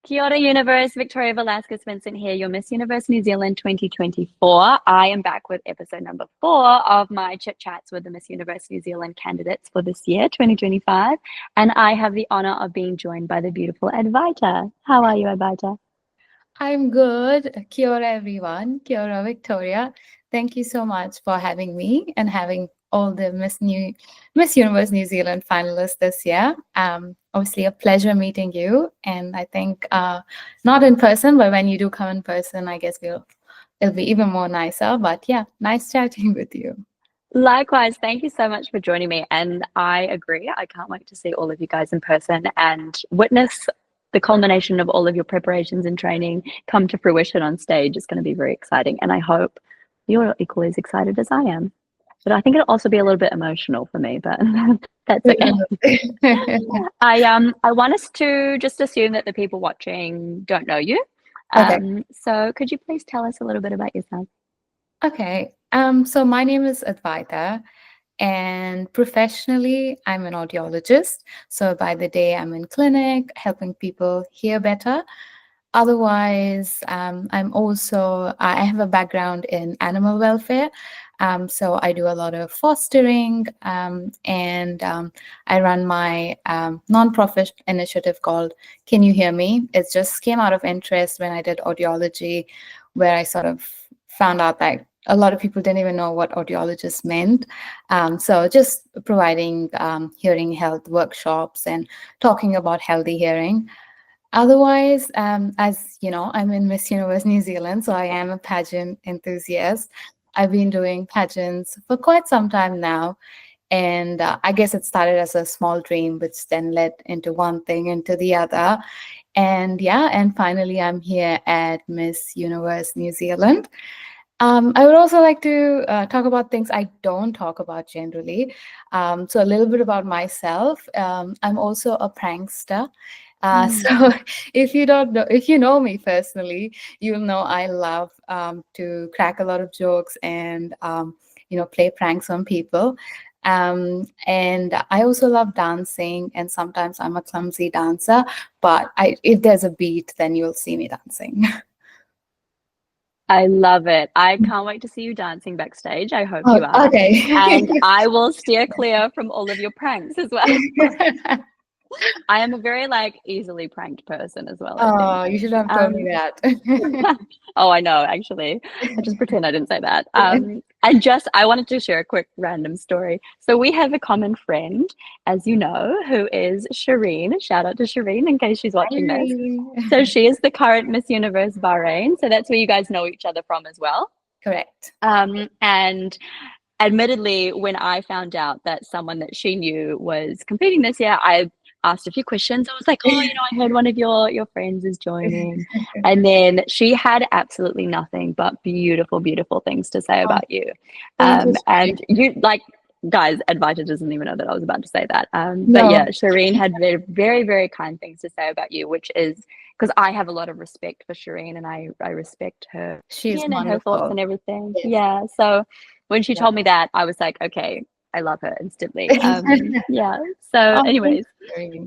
Kia ora Universe, Victoria Velasquez Vincent here, your Miss Universe New Zealand 2024. I am back with episode number 4 of my chit chats with the Miss Universe New Zealand candidates for this year, 2025. And I have the honor of being joined by the beautiful ADVAITA. How are you, ADVAITA? I'm good. Kia ora, everyone. Kia ora, Victoria. Thank you so much for having me and having all the Miss Universe New Zealand finalists this year. Obviously, a pleasure meeting you. And I think not in person, but when you do come in person, I guess it'll be even more nicer. But yeah, nice chatting with you. Likewise, thank you so much for joining me. And I agree. I can't wait to see all of you guys in person and witness the culmination of all of your preparations and training come to fruition on stage. It's going to be very exciting. And I hope you're equally as excited as I am. But I think it'll also be a little bit emotional for me, but that's okay. I want us to just assume that the people watching don't know you. Okay. So could you please tell us a little bit about yourself? Okay. So my name is Advaita, and professionally, I'm an audiologist. So by the day, I'm in clinic helping people hear better. Otherwise, I have a background in animal welfare. So I do a lot of fostering, and I run my nonprofit initiative called Can You Hear Me? It just came out of interest when I did audiology, where I sort of found out that a lot of people didn't even know what audiologist meant. So just providing hearing health workshops and talking about healthy hearing. Otherwise, as you know, I'm in Miss Universe New Zealand, so I am a pageant enthusiast. I've been doing pageants for quite some time now. And I guess it started as a small dream, which then led into one thing, into the other. And yeah, and finally, I'm here at Miss Universe New Zealand. I would also like to talk about things I don't talk about generally. So a little bit about myself. I'm also a prankster. So if you know me personally, you'll know I love to crack a lot of jokes and play pranks on people. And I also love dancing, and sometimes I'm a clumsy dancer. But if there's a beat, then you'll see me dancing. I love it. I can't wait to see you dancing backstage. I hope Oh, you are. okay. And I will steer clear from all of your pranks as well. I am a very easily pranked person as well, I think. Oh, you should have told me that. Oh, I know, actually. I just pretend I didn't say that. I wanted to share a quick random story. So we have a common friend, as you know, who is Shireen. Shout out to Shireen in case she's watching this. So she is the current Miss Universe Bahrain. So that's where you guys know each other from as well. Correct. And admittedly, when I found out that someone that she knew was competing this year, I asked a few questions. I was like, oh, I heard one of your friends is joining. And then she had absolutely nothing but beautiful, beautiful things to say about you. And you, guys, Advaita doesn't even know that I was about to say that. But yeah, Shireen had very, very, very kind things to say about you, which is because I have a lot of respect for Shireen, and I respect her She's and her thoughts and everything. Yes. Yeah. So when she told me that, I was like, okay, I love her instantly. Yeah. So anyways,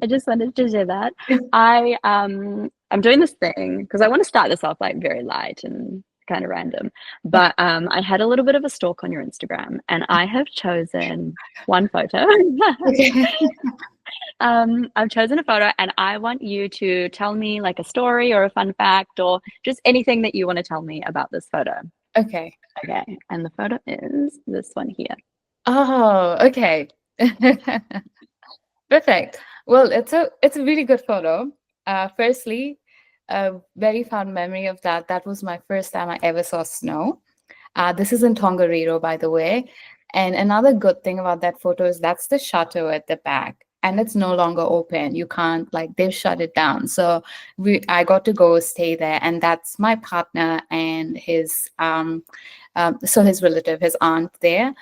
I just wanted to share that. I'm doing this thing because I want to start this off very light and kind of random. But I had a little bit of a stalk on your Instagram, and I have chosen one photo. I've chosen a photo, and I want you to tell me a story or a fun fact or just anything that you want to tell me about this photo. Okay. Okay. And the photo is this one here. Oh, okay. Perfect. Well, it's a really good photo. Firstly, a very fond memory of that. That was my first time I ever saw snow. This is in Tongariro, by the way. And another good thing about that photo is that's the shutter at the back, and it's no longer open. You can't they've shut it down. So I got to go stay there, and that's my partner and his his relative, his aunt there.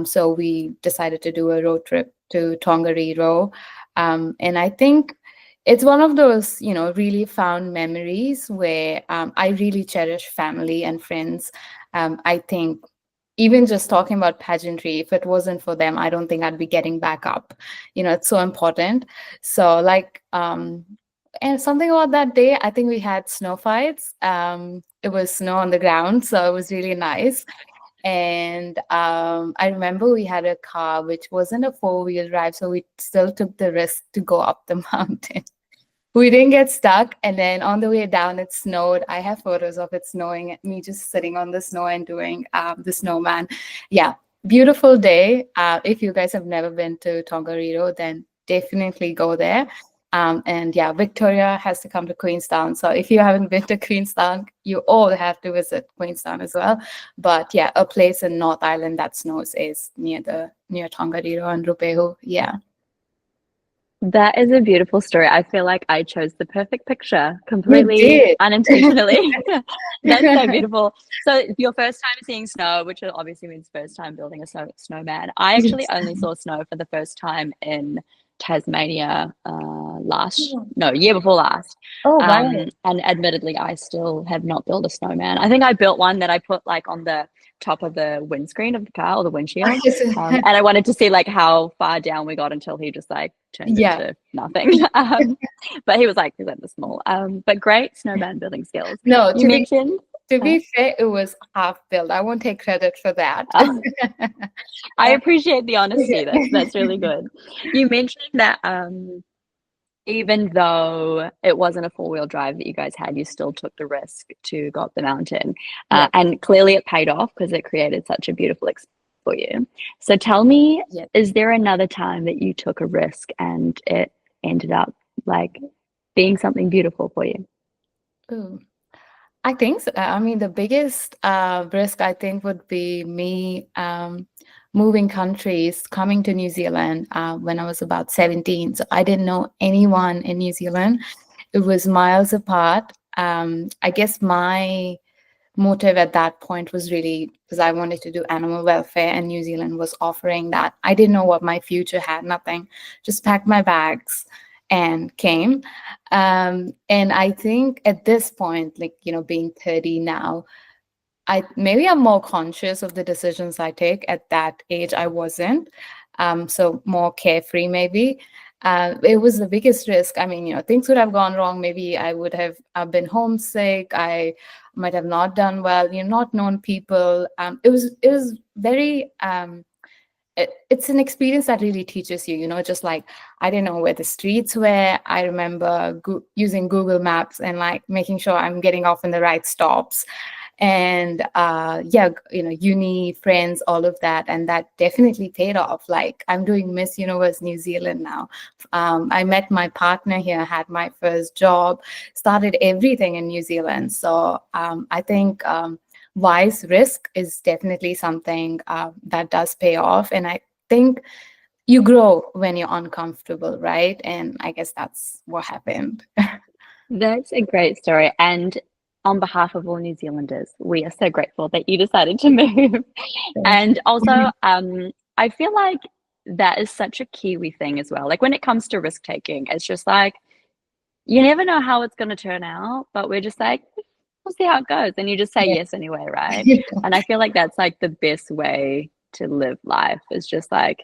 So we decided to do a road trip to Tongariro. And I think it's one of those, really fond memories where I really cherish family and friends. I think even just talking about pageantry, if it wasn't for them, I don't think I'd be getting back up. It's so important. So And something about that day, I think we had snow fights. It was snow on the ground, so it was really nice. And I remember we had a car which wasn't a four-wheel drive, so we still took the risk to go up the mountain. We didn't get stuck, and then on the way down it snowed. I have photos of it snowing, me just sitting on the snow and doing the snowman. Yeah, beautiful day. If you guys have never been to Tongariro, then definitely go there. And yeah, Victoria has to come to Queenstown, so if you haven't been to Queenstown, you all have to visit Queenstown as well. But yeah, a place in North Island that snows is near Tongariro and Rupehu. Yeah. That is a beautiful story. I feel like I chose the perfect picture You completely did. unintentionally. That's so beautiful. So your first time seeing snow, which obviously means first time building a snowman. I actually Yes. only saw snow for the first time in Tasmania year before last. Oh, wow. And admittedly, I still have not built a snowman. I think I built one that I put like on the top of the windscreen of the car or the windshield. And I wanted to see like how far down we got until he just like turned Yeah. into nothing. But he was like this small. But great snowman building skills. No, You mentioned. to be fair, it was half built. I won't take credit for that. I appreciate the honesty. That's really good. You mentioned that even though it wasn't a four-wheel drive that you guys had, you still took the risk to go up the mountain. Yeah. And clearly it paid off because it created such a beautiful experience for you. So tell me, Yeah. is there another time that you took a risk and it ended up like being something beautiful for you? Ooh. I think so. I mean, the biggest risk I think would be me moving countries, coming to New Zealand when I was about 17. So I didn't know anyone in New Zealand. It was miles apart. I guess my motive at that point was really because I wanted to do animal welfare, and New Zealand was offering that. I didn't know what my future had, nothing. Just packed my bags and came. And I think at this point, like, being 30 now, I'm more conscious of the decisions I take. At that age, I wasn't. So more carefree, maybe. It was the biggest risk. I mean, things would have gone wrong. Maybe I would have been homesick. I might have not done well. Not known people. It was very. It's an experience that really teaches you. Just like I didn't know where the streets were. I remember using Google Maps and like making sure I'm getting off in the right stops. And uni friends, all of that, and that definitely paid off. Like I'm doing Miss Universe New Zealand now. I met my partner here, had my first job, started everything in New Zealand. So I think wise risk is definitely something that does pay off, and I think you grow when you're uncomfortable, right? And I guess that's what happened. That's a great story. And on behalf of all New Zealanders, we are so grateful that you decided to move. And also, I feel like that is such a Kiwi thing as well. Like when it comes to risk taking, it's just like you never know how it's going to turn out, but we're just like, we'll see how it goes. And you just say Yeah. yes anyway, right? And I feel like that's like the best way to live life is just like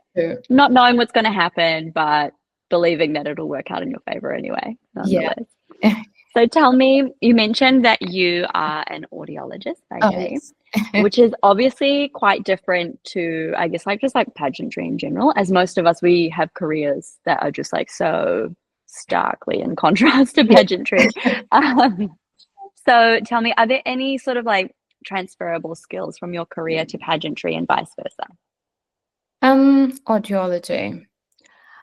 not knowing what's going to happen, but believing that it'll work out in your favor anyway, nonetheless. Yeah. So tell me, you mentioned that you are an audiologist by day, Yes. which is obviously quite different to, I guess, like just like pageantry in general, as most of us, we have careers that are just like so starkly in contrast to pageantry. So tell me, are there any sort of like transferable skills from your career to pageantry and vice versa? Audiology.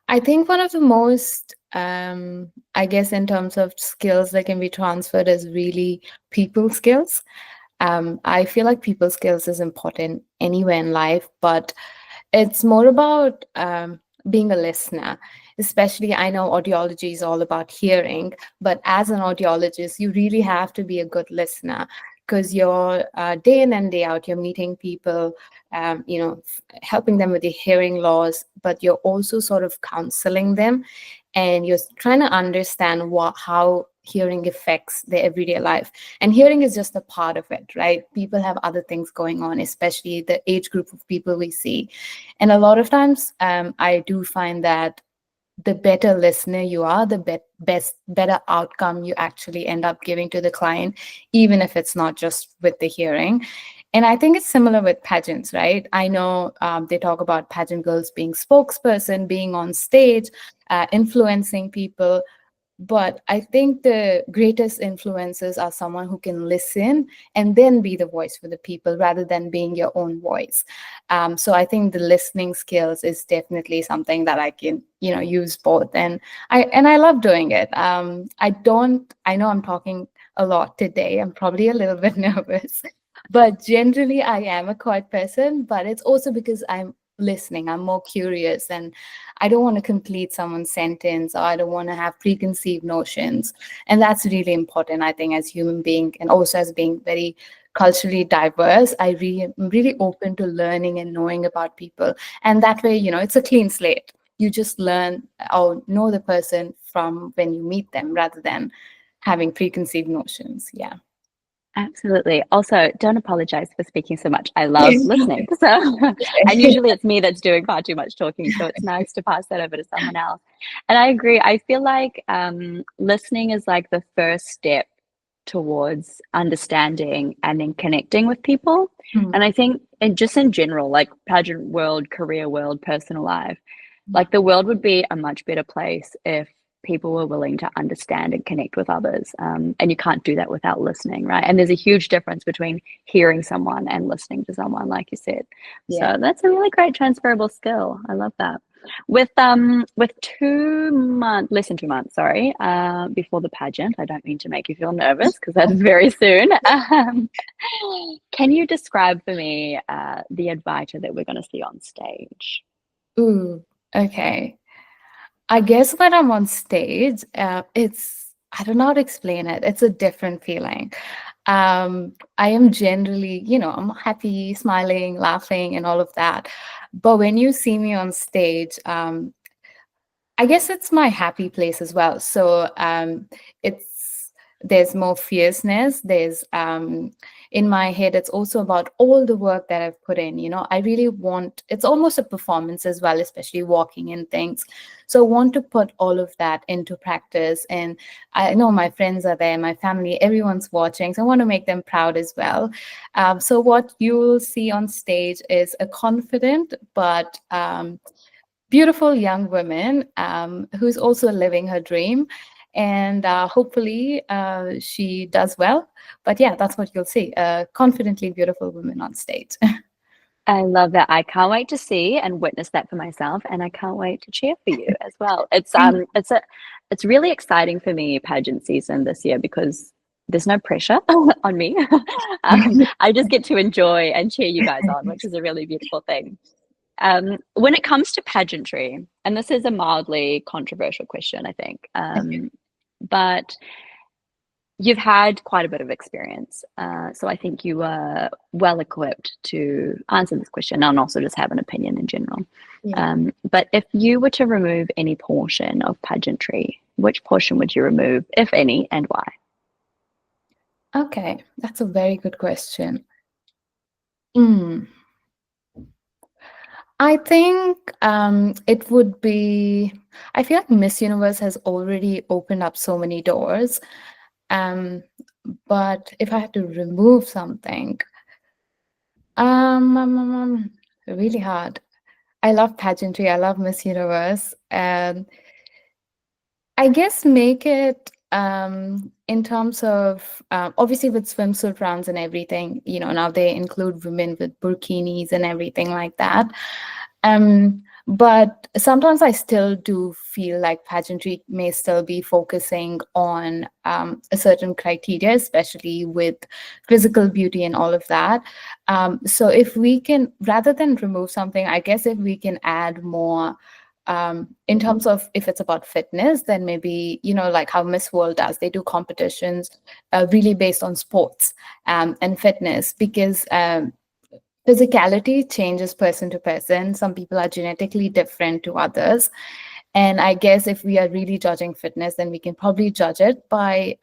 I think one of the most, I guess, in terms of skills that can be transferred is really people skills. I feel like people skills is important anywhere in life, but it's more about being a listener. Especially, I know audiology is all about hearing, but as an audiologist, you really have to be a good listener because you're day in and day out, you're meeting people, helping them with the hearing loss, but you're also sort of counseling them, and you're trying to understand how hearing affects their everyday life. And hearing is just a part of it, right? People have other things going on, especially the age group of people we see. And a lot of times I do find that the better listener you are, the better outcome you actually end up giving to the client, even if it's not just with the hearing. And I think it's similar with pageants, right? I know they talk about pageant girls being spokesperson, being on stage, influencing people. But I think the greatest influences are someone who can listen and then be the voice for the people rather than being your own voice. So I think the listening skills is definitely something that I can, use both. And I love doing it. I know I'm talking a lot today. I'm probably a little bit nervous, but generally I am a quiet person, but it's also because I'm listening. I'm more curious, and I don't want to complete someone's sentence, or I don't want to have preconceived notions. And that's really important, I think, as human being, and also as being very culturally diverse. I'm really open to learning and knowing about people. And that way, it's a clean slate. You just learn or know the person from when you meet them rather than having preconceived notions. Yeah. Absolutely. Also, don't apologize for speaking so much. I love listening. So, and usually it's me that's doing far too much talking. So it's nice to pass that over to someone else. And I agree. I feel like listening is like the first step towards understanding and then connecting with people. Mm. And I think, and just in general, like pageant world, career world, personal life, like the world would be a much better place if people were willing to understand and connect with others. And you can't do that without listening, right? And there's a huge difference between hearing someone and listening to someone, like you said. Yeah. So that's a really great transferable skill. I love that. With 2 months, less than 2 months, sorry, before the pageant. I don't mean to make you feel nervous because that's very soon. Can you describe for me the Advaita that we're going to see on stage? Ooh, okay. I guess when I'm on stage, I don't know how to explain it. It's a different feeling. I am generally, I'm happy, smiling, laughing, and all of that. But when you see me on stage, I guess it's my happy place as well. So it's there's more fierceness. There's in my head, it's also about all the work that I've put in. I really want. It's almost a performance as well, especially walking in things. So I want to put all of that into practice. And I know my friends are there, my family, everyone's watching. So I want to make them proud as well. So what you'll see on stage is a confident but beautiful young woman who's also living her dream. And hopefully she does well. But yeah, that's what you'll see, a confidently beautiful woman on stage. I love that. I can't wait to see and witness that for myself, and I can't wait to cheer for you as well. It's really exciting for me, pageant season this year, because there's no pressure on me. I just get to enjoy and cheer you guys on, which is a really beautiful thing. When it comes to pageantry, and this is a mildly controversial question, I think, but you've had quite a bit of experience. So I think you are well equipped to answer this question and also just have an opinion in general. Yeah. But if you were to remove any portion of pageantry, which portion would you remove, if any, and why? Okay, that's a very good question. Mm. I think it would be, I feel like Miss Universe has already opened up so many doors. Um, but if I had to remove something, really hard. I love pageantry. I love Miss Universe. I guess make it in terms of obviously with swimsuit rounds and everything, now they include women with burkinis and everything like that. But sometimes I still do feel like pageantry may still be focusing on a certain criteria, especially with physical beauty and all of that. So if we can, rather than remove something, I guess if we can add more in terms of if it's about fitness, then maybe, like how Miss World does, they do competitions really based on sports and fitness, because physicality changes person to person. Some people are genetically different to others. And I guess if we are really judging fitness, then we can probably judge it by,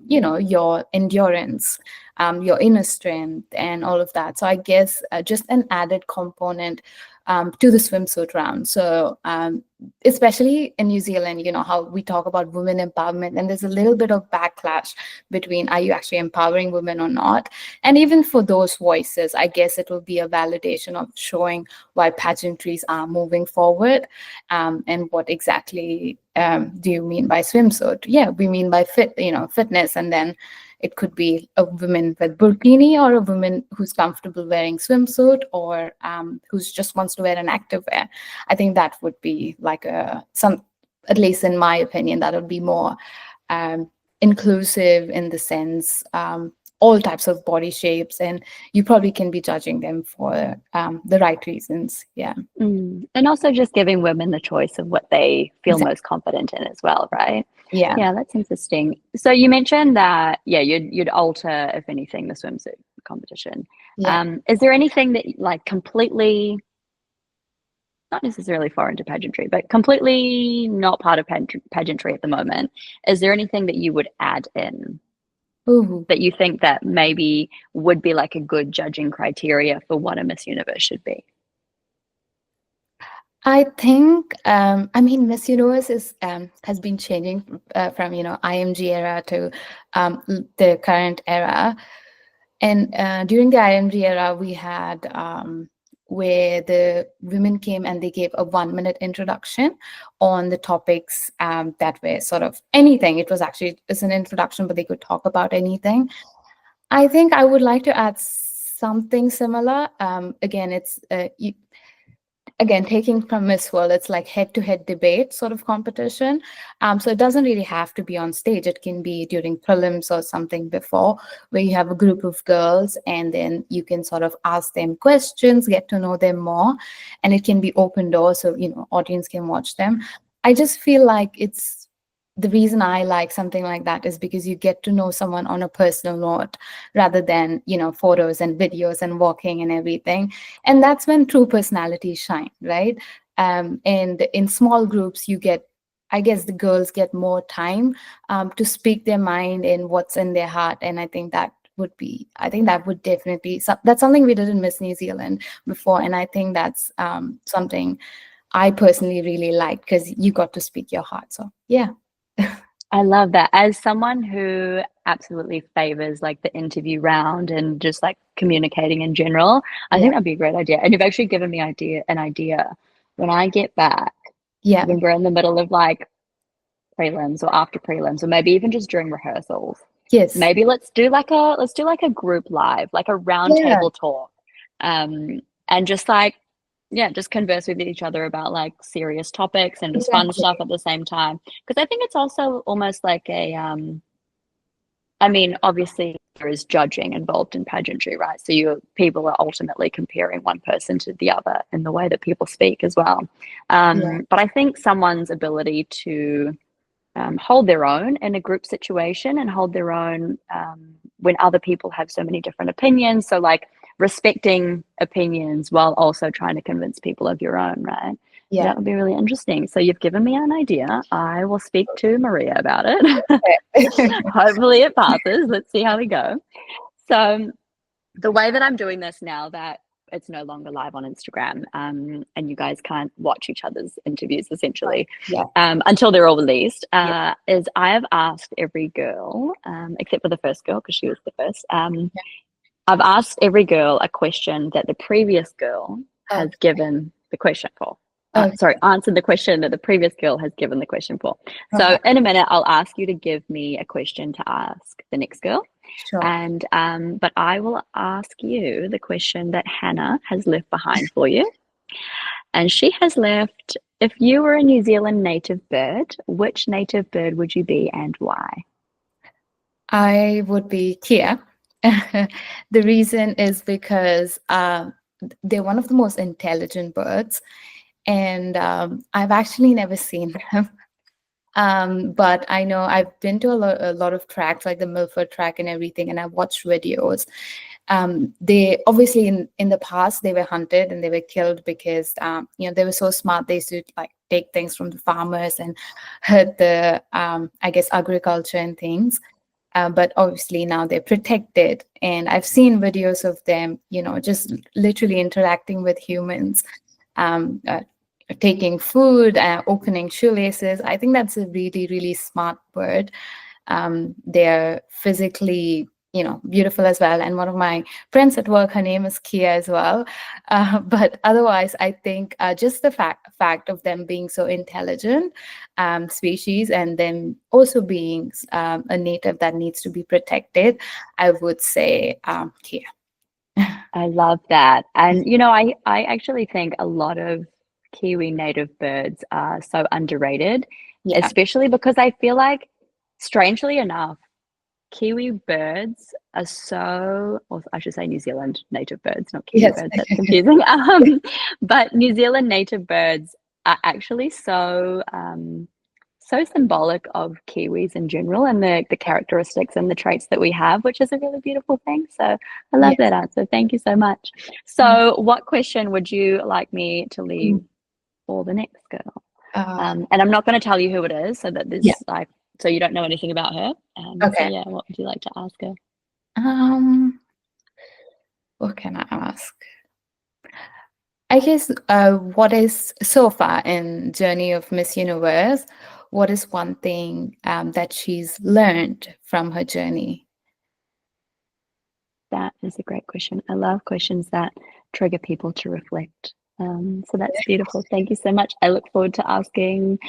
your endurance, your inner strength, and all of that. So I guess just an added component to the swimsuit round. So especially in New Zealand, how we talk about women empowerment, and there's a little bit of backlash between, are you actually empowering women or not? And even for those voices, I guess it will be a validation of showing why pageantries are moving forward, and what exactly do you mean by swimsuit? Yeah, we mean by fitness, and then it could be a woman with burkini, or a woman who's comfortable wearing swimsuit, or who's just wants to wear an activewear. I think that would be like at least in my opinion, that would be more inclusive, in the sense all types of body shapes, and you probably can be judging them for the right reasons. Yeah. And also just giving women the choice of what they feel Exactly. most confident in as well, right? Yeah. Yeah, that's interesting. So you mentioned that, yeah, you'd alter, if anything, the swimsuit competition. Yeah. Is there anything that like completely, not necessarily foreign to pageantry, but completely not part of pageantry at the moment? Is there anything that you would add in Ooh. that you think that maybe would be like a good judging criteria for what a Miss Universe should be? I think, Miss Universe has been changing from, IMG era to the current era. And during the IMG era, we had where the women came and they gave a 1-minute introduction on the topics that were sort of anything. It's an introduction, but they could talk about anything. I think I would like to add something similar. Again, taking from Miss World, it's like head-to-head debate sort of competition. So it doesn't really have to be on stage. It can be during prelims or something before, where you have a group of girls and then you can sort of ask them questions, get to know them more, and it can be open door, so audience can watch them. I just feel like it's the reason I like something like that is because you get to know someone on a personal note, rather than photos and videos and walking and everything. And that's when true personalities shine, right? And in small groups, I guess the girls get more time to speak their mind and what's in their heart. And I think that would definitely, that's something we did in Miss New Zealand before. And I think that's something I personally really like, because you got to speak your heart. So yeah. I love that. As someone who absolutely favors like the interview round and just like communicating in general, I Yeah. think that'd be a great idea. And you've actually given me an idea. When I get back, Yeah. when we're in the middle of like prelims or after prelims, or maybe even just during rehearsals, Yes. maybe let's do like a group live, like a round Yeah. table talk. And just like, yeah, just converse with each other about like serious topics and just fun Exactly. stuff at the same time. Because I think it's also almost like I mean, obviously there is judging involved in pageantry, right? So people are ultimately comparing one person to the other in the way that people speak as well. Yeah. But I think someone's ability to hold their own in a group situation and hold their own when other people have so many different opinions. So, like respecting opinions while also trying to convince people of your own, right? So Yeah. that would be really interesting. So, you've given me an idea. I will speak to Maria about it. Hopefully, it passes. Let's see how we go. So, the way that I'm doing this now that it's no longer live on Instagram, and you guys can't watch each other's interviews essentially Yeah. until they're all released, Yeah. is I have asked every girl, except for the first girl because she was the first, I've asked every girl a question that the previous girl has Okay. given the question for. Sorry, Okay. answered the question that the previous girl has given the question for. Okay. So in a minute, I'll ask you to give me a question to ask the next girl. Sure. And but I will ask you the question that Hannah has left behind for you. And she has left, if you were a New Zealand native bird, which native bird would you be and why? I would be Kia. The reason is because they're one of the most intelligent birds, and I've actually never seen them. But I know I've been to a lot of tracks, like the Milford track and everything, and I've watched videos. They obviously in the past they were hunted and they were killed because they were so smart. They used to like take things from the farmers and hurt the I guess agriculture and things. But obviously now they're protected, and I've seen videos of them, just literally interacting with humans. taking food, opening shoelaces. I think that's a really, really smart bird. They're physically, beautiful as well. And one of my friends at work, her name is Kia as well. But otherwise, I think just the fact of them being so intelligent species, and them also being a native that needs to be protected, I would say Kia. I love that. And I actually think a lot of Kiwi native birds are so underrated, Yeah. especially because I feel like, strangely enough, Kiwi birds are so, or I should say New Zealand native birds, not Kiwi Yes. birds, that's confusing. But New Zealand native birds are actually so symbolic of Kiwis in general, and the characteristics and the traits that we have, which is a really beautiful thing. So I love Yes. that answer. Thank you so much. So what question would you like me to leave for the next girl? And I'm not going to tell you who it is, so that Yeah. so you don't know anything about her. So Okay. yeah, what would you like to ask her? What can I ask? I guess what is so far in journey of Miss Universe, what is one thing that she's learned from her journey? That is a great question. I love questions that trigger people to reflect. So that's beautiful. Thank you so much. I look forward to asking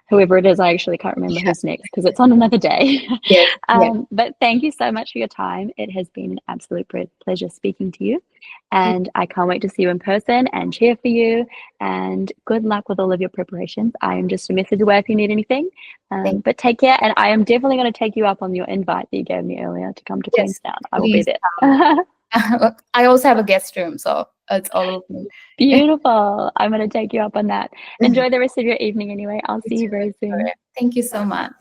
whoever it is. I actually can't remember who's next because it's on another day. Yes. Yeah. But thank you so much for your time. It has been an absolute pleasure speaking to you. And I can't wait to see you in person and cheer for you. And good luck with all of your preparations. I am just a message away if you need anything. But take care. And I am definitely going to take you up on your invite that you gave me earlier to come to Yes, Queenstown. I will be there. I also have a guest room, so it's all open. Beautiful. I'm going to take you up on that. Enjoy the rest of your evening anyway. I'll see you very soon. Thank you so much.